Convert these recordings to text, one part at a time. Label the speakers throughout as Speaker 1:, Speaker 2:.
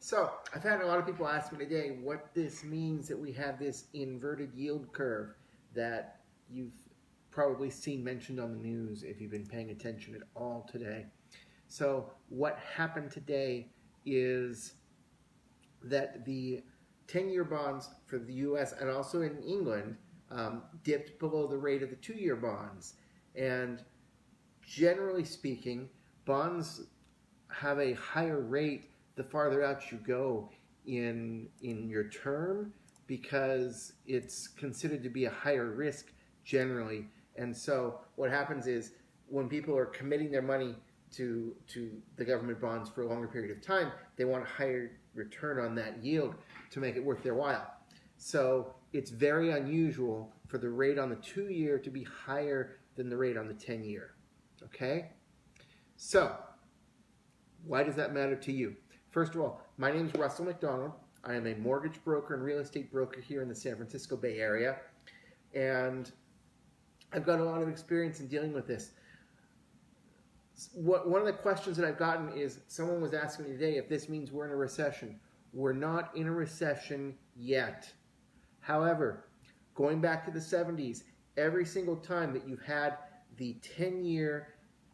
Speaker 1: So I've had a lot of people ask me today what this means that we have this inverted yield curve that you've probably seen mentioned on the news if you've been paying attention at all today. So what happened today is that the 10-year bonds for the U.S. and also in England dipped below the rate of the 2-year bonds. And generally speaking, bonds have a higher rate the farther out you go in your term because it's considered to be a higher risk generally. And so what happens is when people are committing their money to the government bonds for a longer period of time, they want a higher return on that yield to make it worth their while. So it's very unusual for the rate on the 2-year to be higher than the rate on the 10-year. Okay? So why does that matter to you? First of all, my name is Russell McDonald. I am a mortgage broker and real estate broker here in the San Francisco Bay Area. And I've got a lot of experience in dealing with this. One of the questions that I've gotten is, someone was asking me today if this means we're in a recession. We're not in a recession yet. However, going back to the 70s, every single time that you've had the 10-year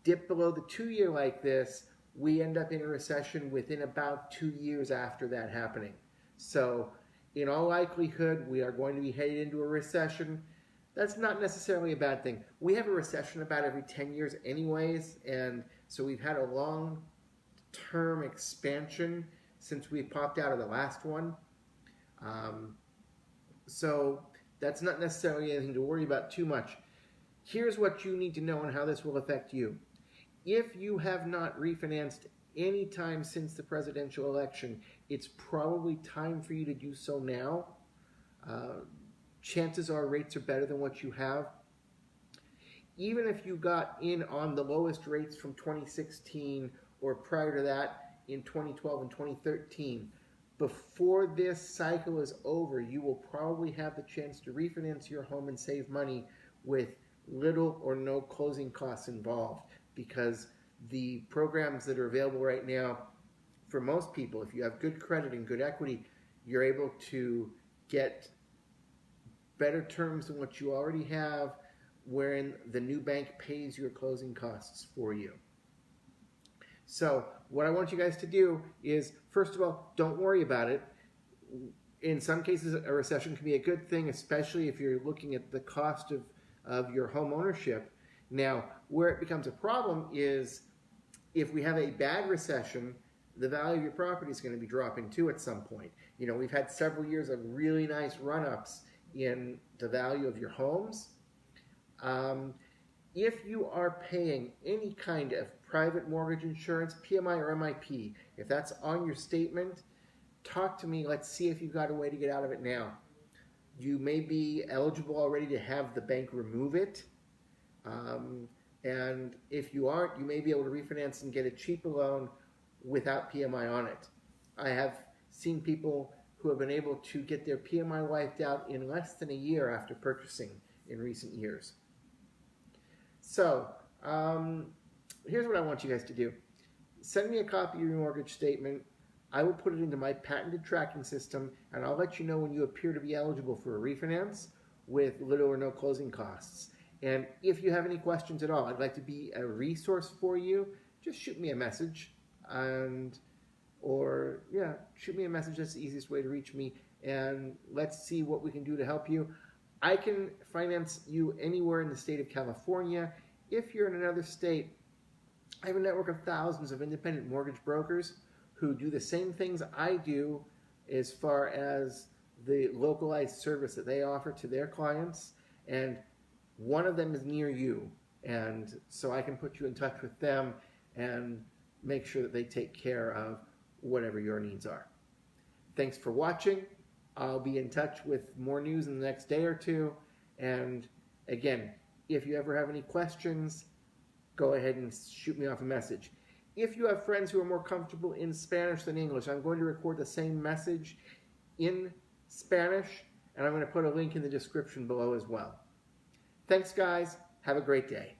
Speaker 1: dip below the 2-year like this, we end up in a recession within about 2 years after that happening. So in all likelihood, we are going to be headed into a recession. That's not necessarily a bad thing. We have a recession about every 10 years anyways, and so we've had a long-term expansion since we popped out of the last one. So that's not necessarily anything to worry about too much. Here's what you need to know on how this will affect you. If you have not refinanced any time since the presidential election, it's probably time for you to do so now. Chances are rates are better than what you have. Even if you got in on the lowest rates from 2016 or prior to that in 2012 and 2013, before this cycle is over, you will probably have the chance to refinance your home and save money with little or no closing costs involved, because the programs that are available right now, for most people, if you have good credit and good equity, you're able to get better terms than what you already have, wherein the new bank pays your closing costs for you. So what I want you guys to do is, first of all, don't worry about it. In some cases, a recession can be a good thing, especially if you're looking at the cost of your home ownership. Now, where it becomes a problem is if we have a bad recession, the value of your property is going to be dropping too at some point. You know, we've had several years of really nice run-ups in the value of your homes. If you are paying any kind of private mortgage insurance, PMI or MIP, if that's on your statement, talk to me. Let's see if you've got a way to get out of it now. You may be eligible already to have the bank remove it. And if you aren't, you may be able to refinance and get a cheaper loan without PMI on it. I have seen people who have been able to get their PMI wiped out in less than a year after purchasing in recent years. So here's what I want you guys to do. Send me a copy of your mortgage statement. I will put it into my patented tracking system, and I'll let you know when you appear to be eligible for a refinance with little or no closing costs. And if you have any questions at all, I'd like to be a resource for you. Just shoot me a message, shoot me a message. That's the easiest way to reach me, and let's see what we can do to help you. I can finance you anywhere in the state of California. If you're in another state, I have a network of thousands of independent mortgage brokers who do the same things I do as far as the localized service that they offer to their clients, and one of them is near you, and so I can put you in touch with them and make sure that they take care of whatever your needs are. Thanks for watching. I'll be in touch with more news in the next day or two, and again, if you ever have any questions, go ahead and shoot me off a message. If you have friends who are more comfortable in Spanish than English, I'm going to record the same message in Spanish, and I'm going to put a link in the description below as well. Thanks, guys. Have a great day.